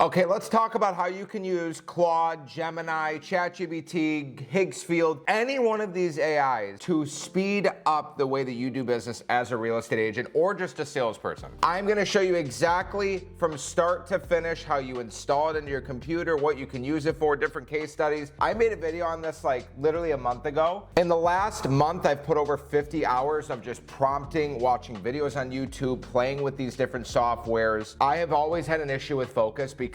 Okay, let's talk about how you can use Claude, Gemini, ChatGPT, Higgsfield, any one of these AIs to speed up the way that you do business as a real estate agent or just a salesperson. I'm gonna show you exactly from start to finish how you install it into your computer, what you can use it for, different case studies. I made a video on this like literally a month ago. In the last month, I've put over 50 hours of just prompting, watching videos on YouTube, playing with these different softwares. I have always had an issue with focus because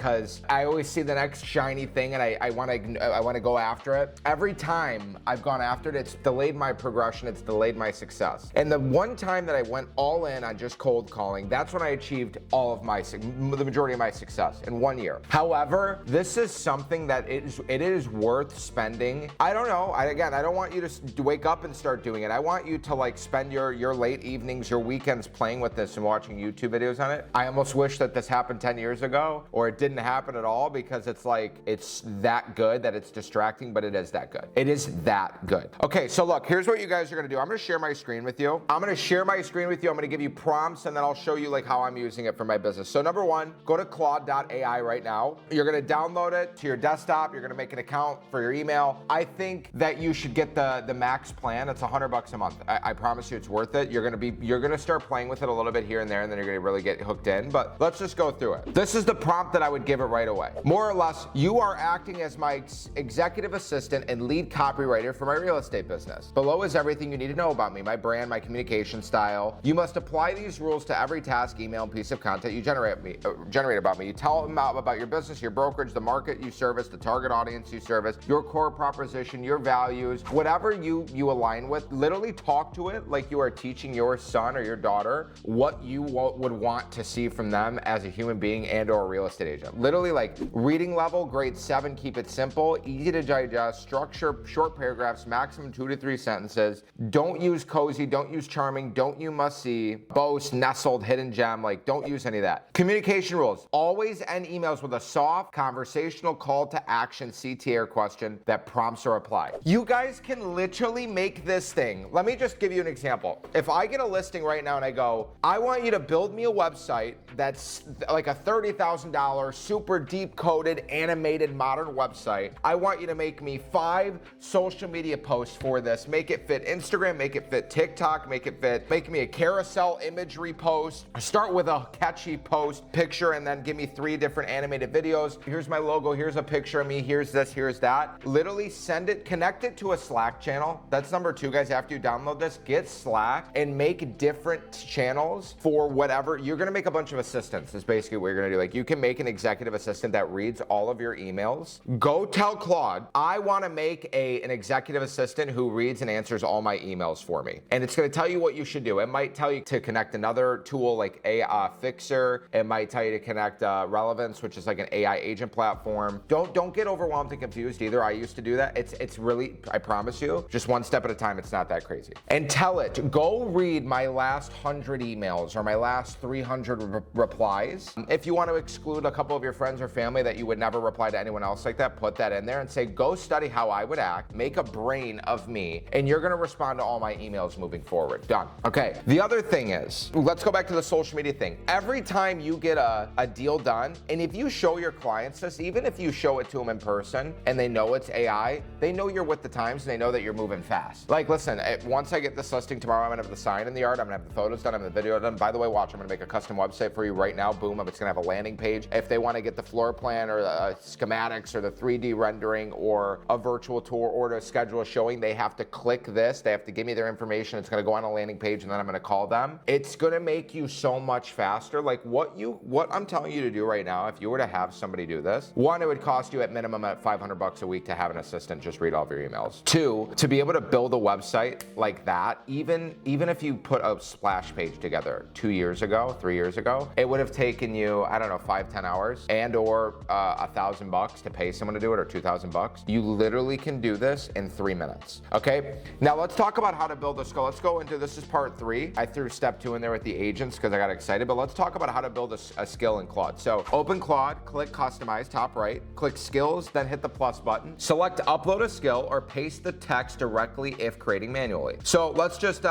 I always see the next shiny thing and I want to go after it. Every time I've gone after it, it's delayed my progression, it's delayed my success. And the one time that I went all in on just cold calling, that's when I achieved all of the majority of my success in 1 year. However, this is something that it is worth spending. I don't know, again, I don't want you to wake up and start doing it. I want you to like spend your late evenings, your weekends playing with this and watching YouTube videos on it. I almost wish that this happened 10 years ago or it didn't happen at all, because it's like, it's that good that it's distracting, but it is that good. It is that good. Okay, so look, here's what you guys are gonna do. I'm gonna share my screen with you. I'm gonna give you prompts, and then I'll show you like how I'm using it for my business. So number one, go to Claude.ai right now. You're gonna download it to your desktop. You're gonna make an account for your email. I think that you should get the max plan. It's $100 a month. I promise you it's worth it. You're gonna start playing with it a little bit here and there, and then you're gonna really get hooked in, but let's just go through it. This is the prompt that I would give it right away. More or less, you are acting as my executive assistant and lead copywriter for my real estate business. Below is everything you need to know about me, my brand, my communication style. You must apply these rules to every task, email, and piece of content you generate about me. You tell them about your business, your brokerage, the market you service, the target audience you service, your core proposition, your values, whatever you align with. Literally talk to it like you are teaching your son or your daughter what you would want to see from them as a human being and or a real estate agent. Literally like reading level, grade 7, keep it simple, easy to digest, structure short paragraphs, maximum 2 to 3 sentences. Don't use cozy, don't use charming, don't use must see, boast, nestled, hidden gem, like don't use any of that. Communication rules, always end emails with a soft, conversational call to action CTA question that prompts a reply. You guys can literally make this thing. Let me just give you an example. If I get a listing right now and I go, I want you to build me a website that's like a $30,000 super deep coded animated modern website. I want you to make me 5 social media posts for this. Make it fit Instagram, make it fit TikTok, make me a carousel imagery post. Start with a catchy post picture and then give me 3 different animated videos. Here's my logo, here's a picture of me, here's this, here's that. Literally send it, connect it to a Slack channel. That's number 2, guys. After you download this, get Slack and make different channels for whatever. You're gonna make a bunch of assistants is basically what you're gonna do. Like you can make an executive assistant that reads all of your emails. Go tell Claude, I wanna make an executive assistant who reads and answers all my emails for me. And it's gonna tell you what you should do. It might tell you to connect another tool like AI Fixer. It might tell you to connect Relevance, which is like an AI agent platform. Don't get overwhelmed and confused either. I used to do that. It's really, I promise you, just one step at a time. It's not that crazy. And tell it, go read my last 100 emails or my last 300 replies. If you want to exclude a couple of your friends or family that you would never reply to anyone else like that, put that in there and say, go study how I would act, make a brain of me, and you're going to respond to all my emails moving forward. Done. Okay. The other thing is, let's go back to the social media thing. Every time you get a deal done, and if you show your clients this, even if you show it to them in person and they know it's AI, they know you're with the times and they know that you're moving fast. Like, listen, once I get this listing tomorrow, I'm gonna have the sign in the yard, I'm gonna have the photos done, I'm gonna have the video done. By the way, watch, I'm gonna make a custom website for you right now. Boom, it's gonna have a landing page. If they wanna get the floor plan or the schematics or the 3D rendering or a virtual tour or to schedule a showing, they have to click this, they have to give me their information, it's gonna go on a landing page and then I'm gonna call them. It's gonna make you so much faster. Like what I'm telling you to do right now, if you were to have somebody do this, 1, it would cost you at minimum at $500 a week to have an assistant just read all of your emails. 2, to be able to build a website like that, even if you put a splash page together 2 years ago, 3 years ago, it would have taken you, I don't know, 5-10 hours and or $1,000 to pay someone to do it, or $2,000. You literally can do this in 3 minutes. Okay, now let's talk about how to build a skill. Let's go into, this is part 3. I threw step 2 in there with the agents because I got excited, but let's talk about how to build a skill in Claude. So open Claude, click customize, top right, click skills, then hit the plus button. Select upload a skill or paste the text directly if creating manually. So let's just,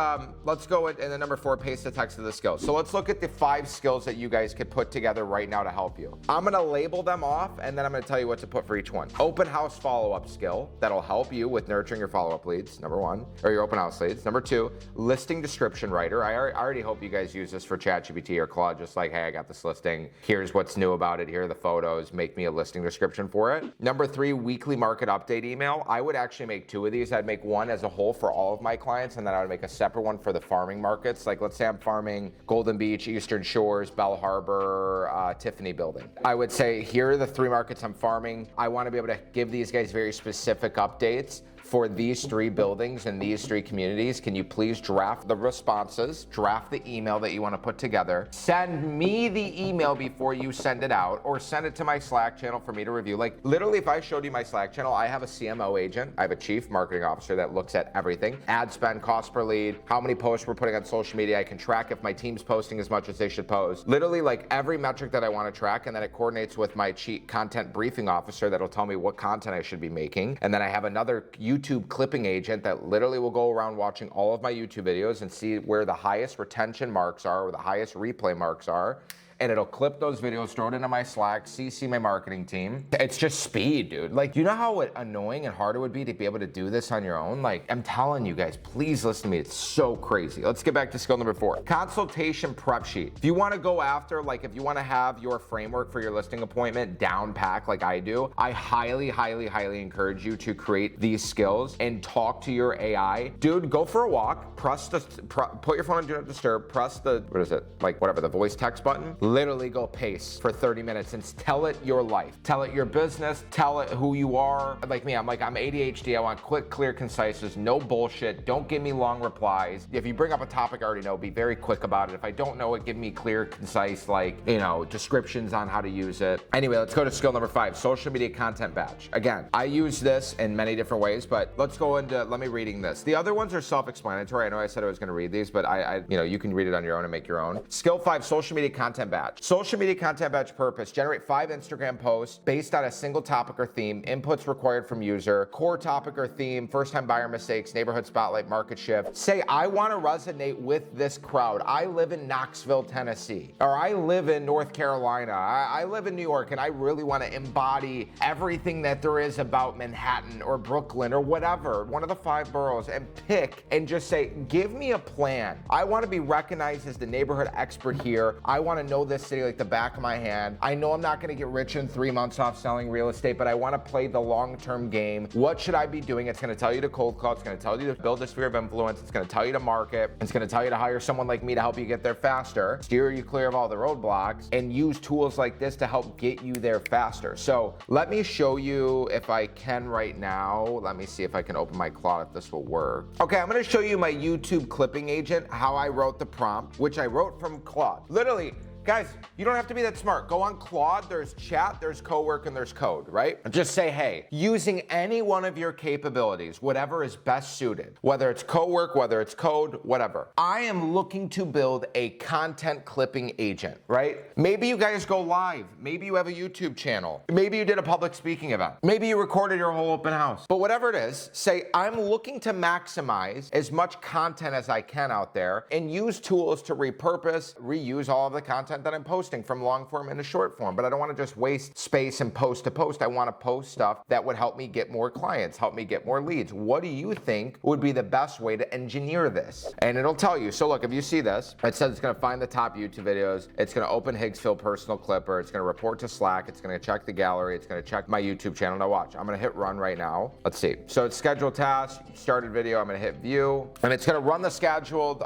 let's go in the number 4, paste the text of the skill. So let's look at the 5 skills that you guys could put together right now to help you. I'm gonna label them off, and then I'm gonna tell you what to put for each one. Open house follow-up skill, that'll help you with nurturing your follow-up leads, number one, or your open house leads. Number two, listing description writer. I already hope you guys use this for ChatGPT or Claude, just like, hey, I got this listing, here's what's new about it, here are the photos, make me a listing description for it. Number three, weekly market update email. I would actually make two of these. I'd make one as a whole for all of my clients, and then I would make a separate one for the farming markets. Like, let's say I'm farming Golden Beach, Eastern Shores, Bell Harbor, Tiffany building. I would say, here are the three markets I'm farming. I want to be able to give these guys very specific updates for these three buildings and these three communities. Can you please draft the responses, draft the email that you want to put together, send me the email before you send it out, or send it to my Slack channel for me to review. Like, literally, if I showed you my Slack channel, I have a CMO agent, I have a chief marketing officer that looks at everything, ad spend, cost per lead, how many posts we're putting on social media. I can track if my team's posting as much as they should post. Literally, like, every metric that I want to track, and then it coordinates with my chief content briefing officer that'll tell me what content I should be making. And then I have another YouTube clipping agent that literally will go around watching all of my YouTube videos and see where the highest retention marks are, where the highest replay marks are. And it'll clip those videos, throw it into my Slack, CC my marketing team. It's just speed, dude. Like, you know how annoying and hard it would be to be able to do this on your own? Like, I'm telling you guys, please listen to me. It's so crazy. Let's get back to skill number four. Consultation prep sheet. If you want to go after, like, if you want to have your framework for your listing appointment down pack like I do, I highly, highly, highly encourage you to create these skills and talk to your AI. Dude, go for a walk, put your phone on Do Not Disturb, press the, what is it? Like, whatever, the voice text button. Literally go pace for 30 minutes and tell it your life. Tell it your business, tell it who you are. Like me, I'm ADHD, I want quick, clear, concise, there's no bullshit, don't give me long replies. If you bring up a topic I already know, be very quick about it. If I don't know it, give me clear, concise, like, you know, descriptions on how to use it. Anyway, let's go to skill number five, social media content batch. Again, I use this in many different ways, but let's go into, let me reading this. The other ones are self-explanatory. I know I said I was gonna read these, but you know, you can read it on your own and make your own. Skill five, social media content batch. Social media content batch purpose, generate 5 Instagram posts based on a single topic or theme, inputs required from user, core topic or theme, first time buyer mistakes, neighborhood spotlight, market shift. Say, I want to resonate with this crowd. I live in Knoxville, Tennessee, or I live in North Carolina. I live in New York, and I really want to embody everything that there is about Manhattan or Brooklyn or whatever, one of the 5 boroughs, and pick and just say, give me a plan. I want to be recognized as the neighborhood expert here. I want to know this city like the back of my hand. I know I'm not going to get rich in 3 months off selling real estate, but I want to play the long-term game. What should I be doing? It's going to tell you to cold call. It's going to tell you to build a sphere of influence. It's going to tell you to market. It's going to tell you to hire someone like me to help you get there faster, steer you clear of all the roadblocks, and use tools like this to help get you there faster. So let me show you if I can right now. Let me see if I can open my Claude if this will work. Okay, I'm going to show you my YouTube clipping agent, how I wrote the prompt, which I wrote from Claude. Literally, guys, you don't have to be that smart. Go on Claude, there's chat, there's co-work, and there's code, right? Just say, hey, using any one of your capabilities, whatever is best suited, whether it's co-work, whether it's code, whatever. I am looking to build a content clipping agent, right? Maybe you guys go live. Maybe you have a YouTube channel. Maybe you did a public speaking event. Maybe you recorded your whole open house. But whatever it is, say, I'm looking to maximize as much content as I can out there and use tools to repurpose, reuse all of the content that I'm posting from long form into short form, but I don't want to just waste space and post to post. I want to post stuff that would help me get more clients, help me get more leads. What do you think would be the best way to engineer this? And it'll tell you. So look, if you see this, it says it's going to find the top YouTube videos. It's going to open Higgsfield Personal Clipper. It's going to report to Slack. It's going to check the gallery. It's going to check my YouTube channel. Now watch, I'm going to hit run right now. Let's see. So it's scheduled task, started video. I'm going to hit view, and it's going to run the scheduled.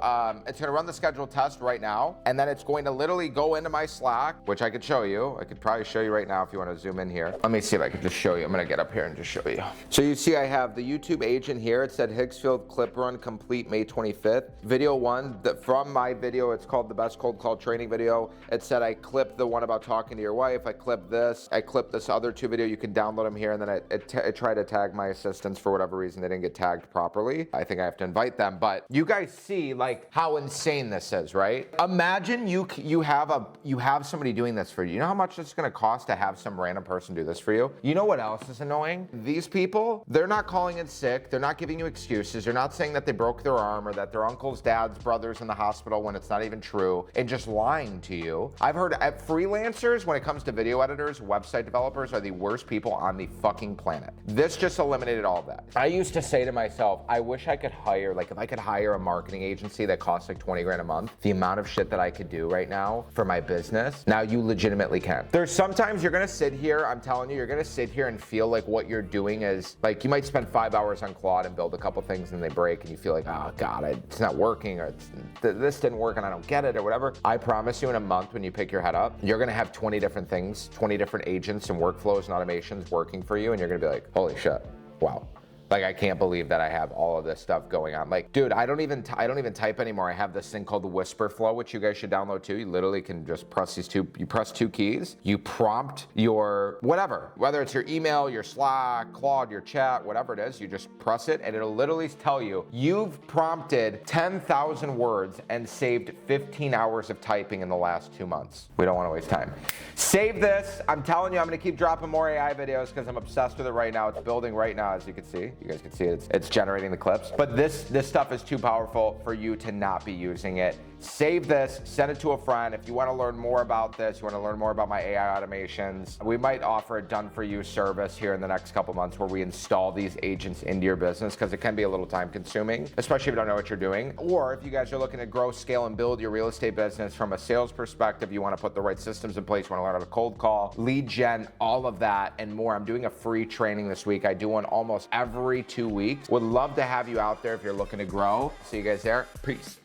Test right now, and then it's going to literally go into my Slack, which I could show you. I could probably show you right now if you want to zoom in here. Let me see if I can just show you. I'm going to get up here and just show you. So you see I have the YouTube agent here. It said Higgsfield clip run complete May 25th. Video 1, from my video, it's called the best cold call training video. It said I clipped the one about talking to your wife. I clipped this. I clipped this other 2 video. You can download them here. And then it tried to tag my assistants for whatever reason. They didn't get tagged properly. I think I have to invite them. But you guys see like how insane this is, right? Imagine you have have somebody doing this for you. You know how much it's gonna cost to have some random person do this for you? You know what else is annoying? These people, they're not calling in sick, they're not giving you excuses, they're not saying that they broke their arm or that their uncle's dad's brother's in the hospital when it's not even true, and just lying to you. I've heard freelancers, when it comes to video editors, website developers, are the worst people on the fucking planet. This just eliminated all of that. I used to say to myself, I wish I could hire, like if I could hire a marketing agency that costs like 20 grand a month, the amount of shit that I could do right now for my business, now you legitimately can. There's sometimes you're gonna sit here, I'm telling you, you're gonna sit here and feel like what you're doing is, like you might spend 5 hours on Claude and build a couple things and they break and you feel like, oh God, it's not working, or this didn't work and I don't get it or whatever. I promise you in a month when you pick your head up, you're gonna have 20 different things, 20 different agents and workflows and automations working for you, and you're gonna be like, holy shit, wow. Like, I can't believe that I have all of this stuff going on. Like, dude, I don't even type anymore. I have this thing called the Whisper Flow, which you guys should download too. You literally can just press you press 2 keys, you prompt your whatever, whether it's your email, your Slack, Claude, your chat, whatever it is, you just press it and it'll literally tell you, you've prompted 10,000 words and saved 15 hours of typing in the last 2 months. We don't want to waste time. Save this. I'm telling you, I'm gonna keep dropping more AI videos because I'm obsessed with it right now. It's building right now, as you can see. You guys can see it's generating the clips. But this stuff is too powerful for you to not be using it. Save this, send it to a friend. If you want to learn more about this, you want to learn more about my AI automations, we might offer a done-for-you service here in the next couple months where we install these agents into your business, because it can be a little time-consuming, especially if you don't know what you're doing. Or if you guys are looking to grow, scale, and build your real estate business from a sales perspective, you want to put the right systems in place, you want to learn how to cold call, lead gen, all of that and more. I'm doing a free training this week. I do one almost every 2 weeks. Would love to have you out there if you're looking to grow. See you guys there. Peace.